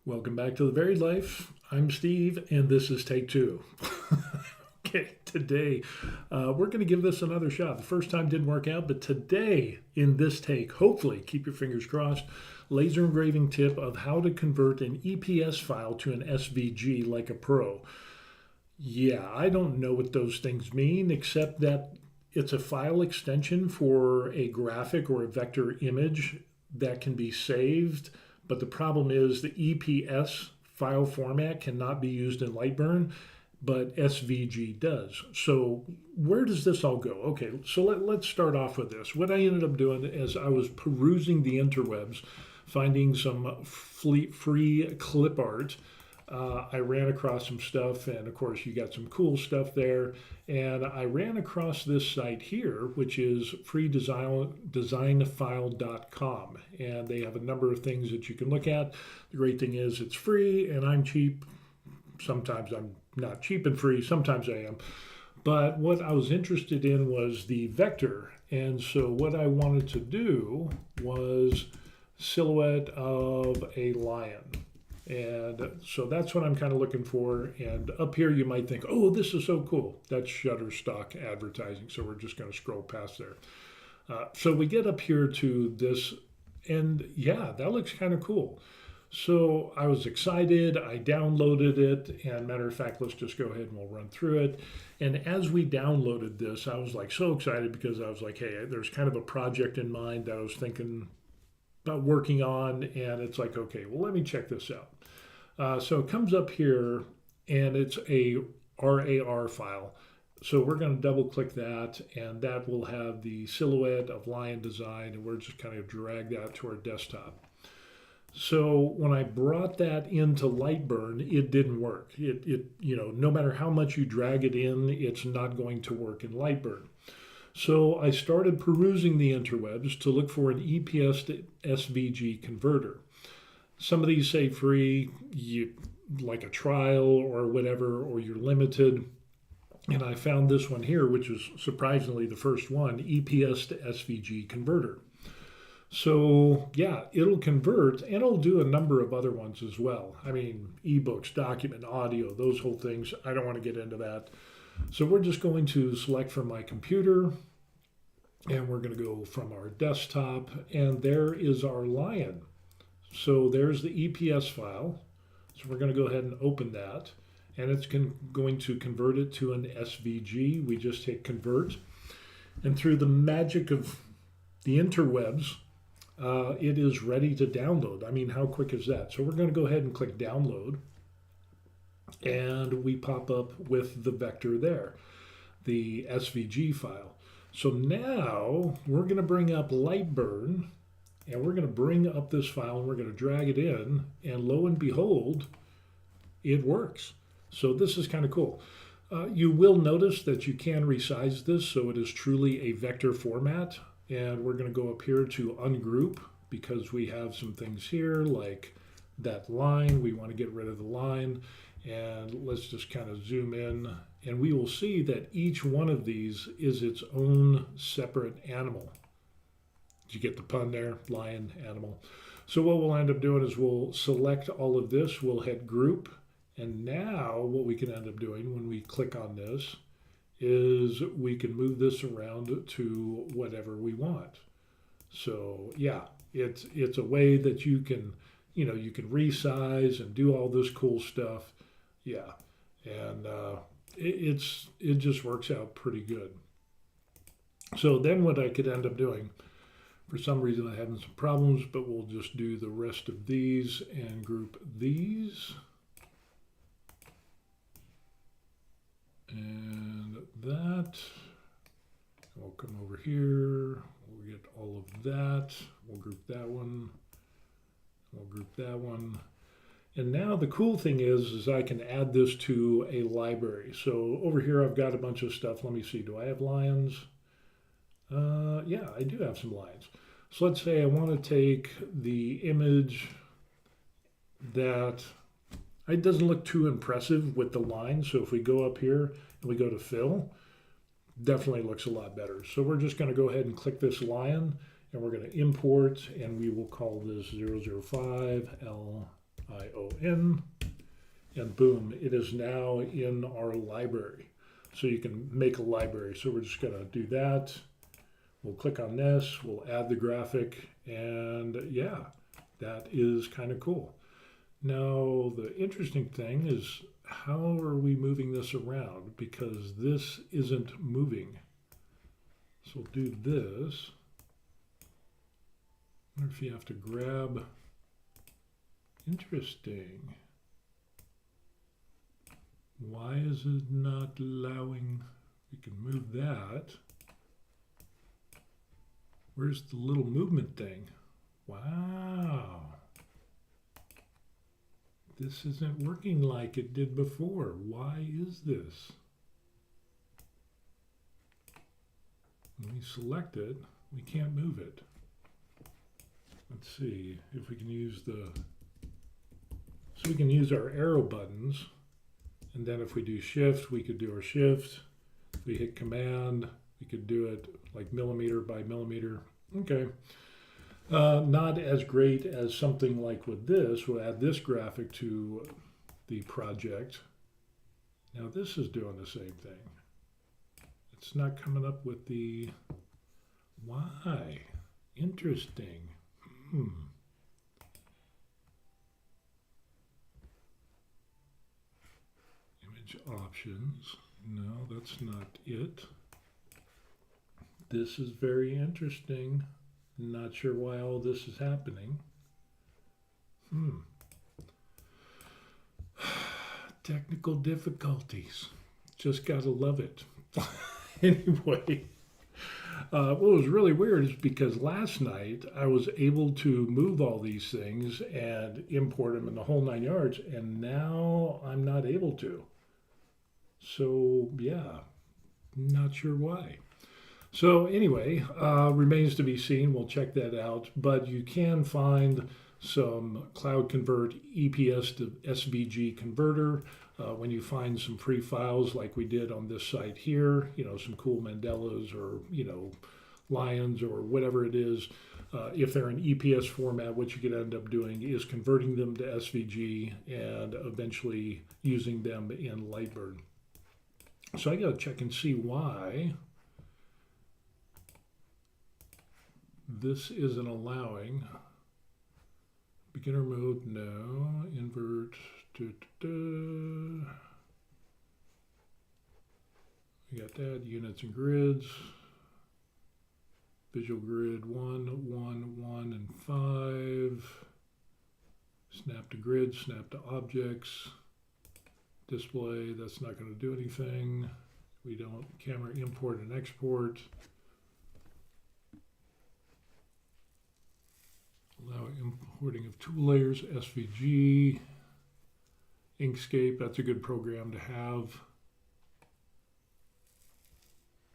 Welcome back to The Varied Life. I'm Steve, and this is take two. Okay, today we're going to give this another shot. The first time didn't work out, but today in this take, hopefully, keep your fingers crossed, laser engraving tip of how to convert an EPS file to an SVG like a pro. Yeah, I don't know what those things mean, except that it's a file extension for a graphic or a vector image that can be saved. But the problem is the EPS file format cannot be used in Lightburn, but SVG does. So where does this all go? Okay, so let's start off with this. What I ended up doing is I was perusing the interwebs, finding some free clip art. I ran across some stuff, and of course you got some cool stuff there. And I ran across this site here, which is freedesignfile.com. And they have a number of things that you can look at. The great thing is it's free, and I'm cheap. Sometimes I'm not cheap and free, sometimes I am. But what I was interested in was the vector. And so what I wanted to do was silhouette of a lion. And so that's what I'm kind of looking for. And up here you might think, oh, this is so cool. That's Shutterstock advertising. So we're just going to scroll past there. So we get up here to this, and yeah, that looks kind of cool. So I was excited. I downloaded it. And matter of fact, let's just go ahead and we'll run through it. And as we downloaded this, I was like so excited because I was like, hey, there's kind of a project in mind that I was thinking about working on, and it's like, okay, well, let me check this out. So it comes up here, and it's a RAR file. So we're going to double click that, and that will have the silhouette of lion design, and we're just kind of drag that to our desktop. So when I brought that into Lightburn, it didn't work. No matter how much you drag it in, it's not going to work in Lightburn. So I started perusing the interwebs to look for an EPS to SVG converter. Some of these say free, like a trial or whatever, or you're limited. And I found this one here, which is surprisingly the first one, EPS to SVG converter. So yeah, it'll convert, and it'll do a number of other ones as well. I mean, ebooks, document, audio, those whole things. I don't want to get into that. So we're just going to select from my computer, and we're going to go from our desktop, and there is our lion. So there's the EPS file. So we're going to go ahead and open that, and it's going to convert it to an SVG. We just hit convert, and through the magic of the interwebs, it is ready to download. I mean, how quick is that? So we're going to go ahead and click download, and we pop up with the vector there, the SVG file. So now we're going to bring up Lightburn, and we're going to bring up this file, and we're going to drag it in, and lo and behold, it works. So this is kind of cool. You will notice that you can resize this so it is truly a vector format, and we're going to go up here to ungroup because we have some things here like that line. We want to get rid of the line. And let's just kind of zoom in, and we will see that each one of these is its own separate animal. Did you get the pun there? Lion, animal. So what we'll end up doing is we'll select all of this, we'll hit group, and now what we can end up doing when we click on this is we can move this around to whatever we want. So yeah, it's a way that you can resize and do all this cool stuff. Yeah, and it just works out pretty good. So then what I could end up doing, for some reason I'm having some problems, but we'll just do the rest of these and group these. And that. We'll come over here, we'll get all of that, we'll group that one, we'll group that one. And now the cool thing is I can add this to a library. So over here I've got a bunch of stuff. Let me see, do I have lions? Yeah, I do have some lions. So let's say I want to take the image that it doesn't look too impressive with the line. So if we go up here and we go to fill, definitely looks a lot better. So we're just going to go ahead and click this lion, and we're going to import, and we will call this 005 LION. in, and boom, it is now in our library. So you can make a library. So we're just going to do that. We'll click on this, we'll add the graphic, and yeah, that is kind of cool. Now, the interesting thing is, how are we moving this around? Because this isn't moving. So we'll do this. I wonder if you have to grab. Interesting. Why is it not allowing? We can move that. Where's the little movement thing? Wow. This isn't working like it did before. Why is this? When we select it, we can't move it. Let's see if we can use so we can use our arrow buttons, and then if we do shift, we could do our shift. If we hit command, we could do it like millimeter by millimeter. Okay. Not as great as something like with this. We'll add this graphic to the project. Now this is doing the same thing. It's not coming up with the why. Interesting. Image options. No, that's not it. This is very interesting. Not sure why all this is happening. Technical difficulties. Just gotta love it. Anyway, what was really weird is because last night I was able to move all these things and import them in the whole 9 yards, and now I'm not able to. So yeah, not sure why. So anyway, remains to be seen. We'll check that out. But you can find some Cloud Convert EPS to SVG converter when you find some free files like we did on this site here. You know, some cool mandalas or, you know, lions or whatever it is. If they're in EPS format, what you could end up doing is converting them to SVG and eventually using them in Lightburn. So I got to check and see why this isn't allowing. Beginner mode, no. Invert. We got that. Units and grids. Visual grid 1, 1, 1, and 5. Snap to grid, snap to objects. Display, that's not going to do anything. We don't camera import and export. Allow importing of tool layers, SVG, Inkscape, that's a good program to have.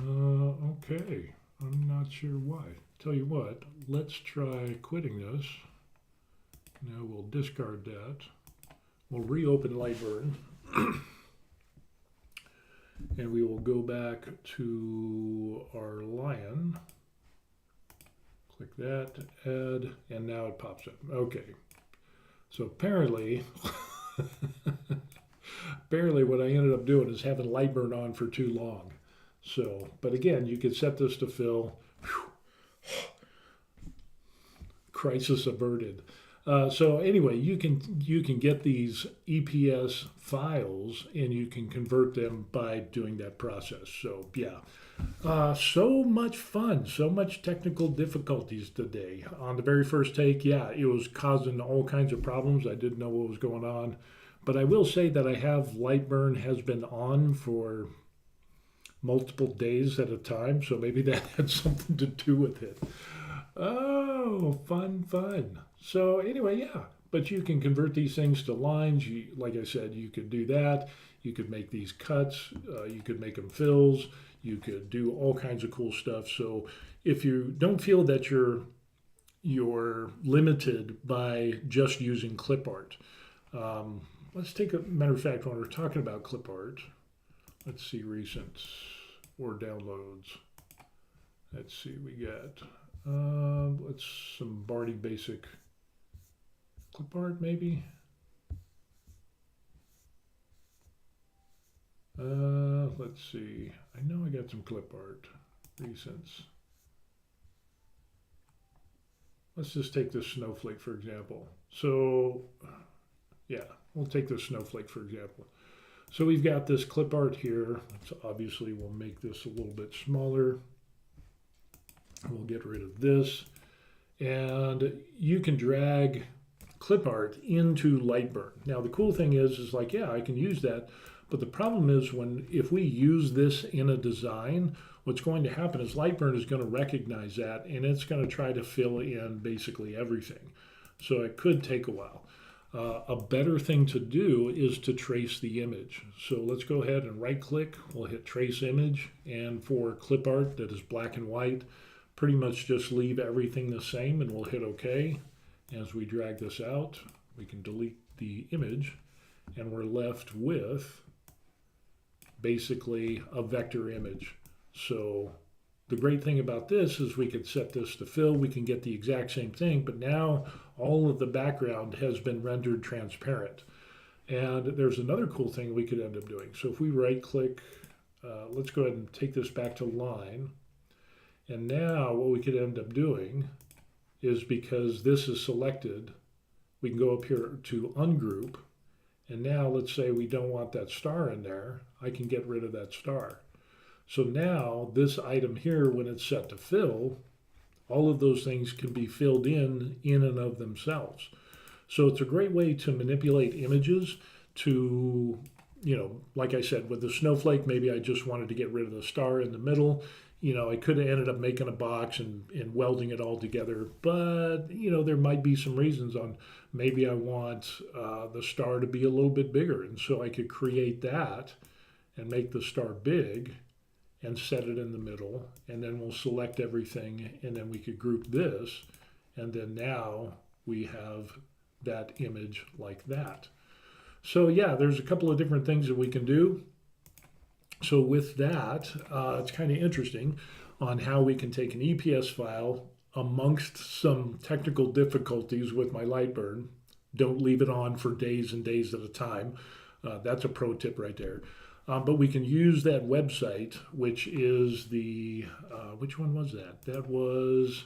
Okay, I'm not sure why. Tell you what, let's try quitting this. Now we'll discard that. We'll reopen Lightburn. And we will go back to our lion. Click that, add, and now it pops up. Okay, so apparently, what I ended up doing is having Lightburn on for too long. So, but again, you could set this to fill. Crisis averted. So anyway, you can get these EPS files and you can convert them by doing that process. So yeah, so much fun, so much technical difficulties today. On the very first take, yeah, it was causing all kinds of problems. I didn't know what was going on, but I will say that I have Lightburn has been on for multiple days at a time, so maybe that had something to do with it. Oh, fun. So anyway, yeah, but you can convert these things to lines. Like I said, you could do that. You could make these cuts. You could make them fills. You could do all kinds of cool stuff. So if you don't feel that you're limited by just using clipart, let's take a matter of fact when we're talking about clipart. Let's see recent or downloads. Let's see, we got let's some Barty basic clipart maybe. Let's see. I know I got some clip art recents. Let's just take this snowflake, for example. So, yeah, we'll take this snowflake, for example. So we've got this clip art here. So obviously, we'll make this a little bit smaller. We'll get rid of this. And you can drag clip art into Lightburn. Now, the cool thing is like, yeah, I can use that. But the problem is if we use this in a design, what's going to happen is Lightburn is going to recognize that, and it's going to try to fill in basically everything. So it could take a while. A better thing to do is to trace the image. So let's go ahead and right click. We'll hit trace image. And for clip art that is black and white, pretty much just leave everything the same, and we'll hit OK. As we drag this out, we can delete the image, and we're left with basically a vector image. So the great thing about this is we could set this to fill, we can get the exact same thing, but now all of the background has been rendered transparent. And there's another cool thing we could end up doing. So if we right click, let's go ahead and take this back to line. And now what we could end up doing is, because this is selected, we can go up here to ungroup. And now let's say we don't want that star in there. I can get rid of that star. So now this item here, when it's set to fill, all of those things can be filled in and of themselves. So it's a great way to manipulate images to, like I said, with the snowflake, maybe I just wanted to get rid of the star in the middle. I could have ended up making a box and welding it all together, but, there might be some reasons on maybe I want the star to be a little bit bigger. And so I could create that and make the star big and set it in the middle. And then we'll select everything, and then we could group this. And then now we have that image like that. So yeah, there's a couple of different things that we can do. So with that, it's kind of interesting on how we can take an EPS file amongst some technical difficulties with my Lightburn. Don't leave it on for days and days at a time. That's a pro tip right there. But we can use that website, which is the, which one was that? It was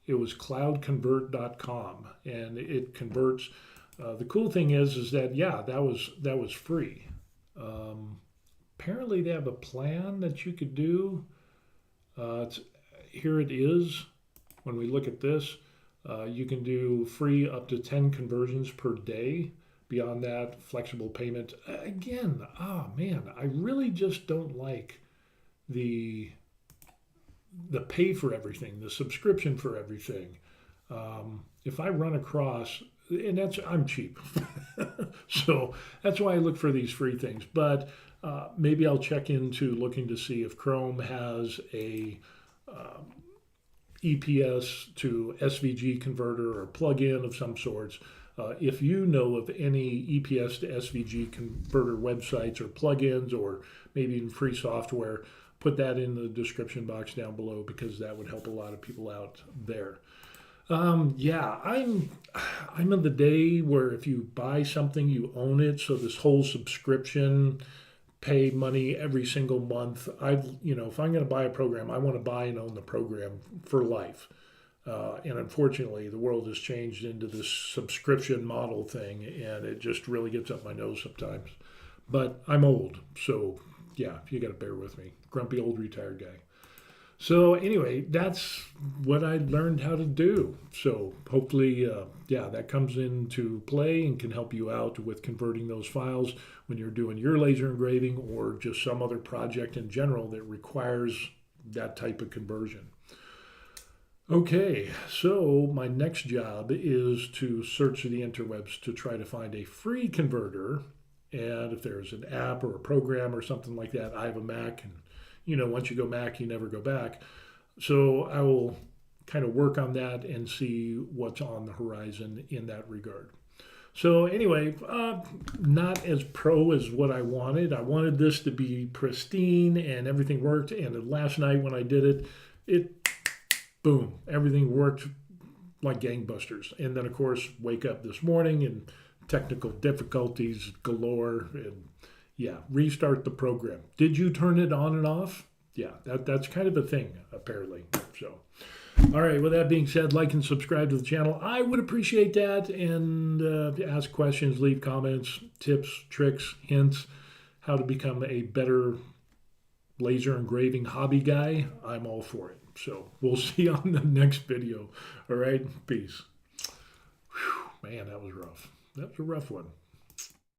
cloudconvert.com, and it converts. The cool thing is that, yeah, that was free. Apparently they have a plan that you could do. Here it is. When we look at this, you can do free up to 10 conversions per day. Beyond that, flexible payment. Again, man, I really just don't like the pay for everything, the subscription for everything. If I run across, and I'm cheap, so that's why I look for these free things. But maybe I'll check into looking to see if Chrome has a EPS to SVG converter or plugin of some sorts. If you know of any EPS to SVG converter websites or plugins, or maybe even free software, put that in the description box down below, because that would help a lot of people out there. Yeah, I'm of the day where if you buy something, you own it. So this whole subscription, pay money every single month. If I'm going to buy a program, I want to buy and own the program for life. And unfortunately, the world has changed into this subscription model thing, and it just really gets up my nose sometimes. But I'm old, so yeah, you got to bear with me. Grumpy old retired guy. So anyway, that's what I learned how to do. So hopefully, that comes into play and can help you out with converting those files when you're doing your laser engraving, or just some other project in general that requires that type of conversion. Okay, so my next job is to search the interwebs to try to find a free converter. And if there's an app or a program or something like that, I have a Mac, and once you go Mac, you never go back. So I will kind of work on that and see what's on the horizon in that regard. So anyway, not as pro as what I wanted. I wanted this to be pristine and everything worked. And last night when I did it, boom, everything worked like gangbusters. And then, of course, wake up this morning and technical difficulties galore. And yeah, restart the program. Did you turn it on and off? Yeah, that's kind of a thing, apparently. So, all right, with that being said, like and subscribe to the channel. I would appreciate that. And ask questions, leave comments, tips, tricks, hints, how to become a better laser engraving hobby guy. I'm all for it. So we'll see you on the next video. All right, peace. Whew, man, that was rough. That was a rough one.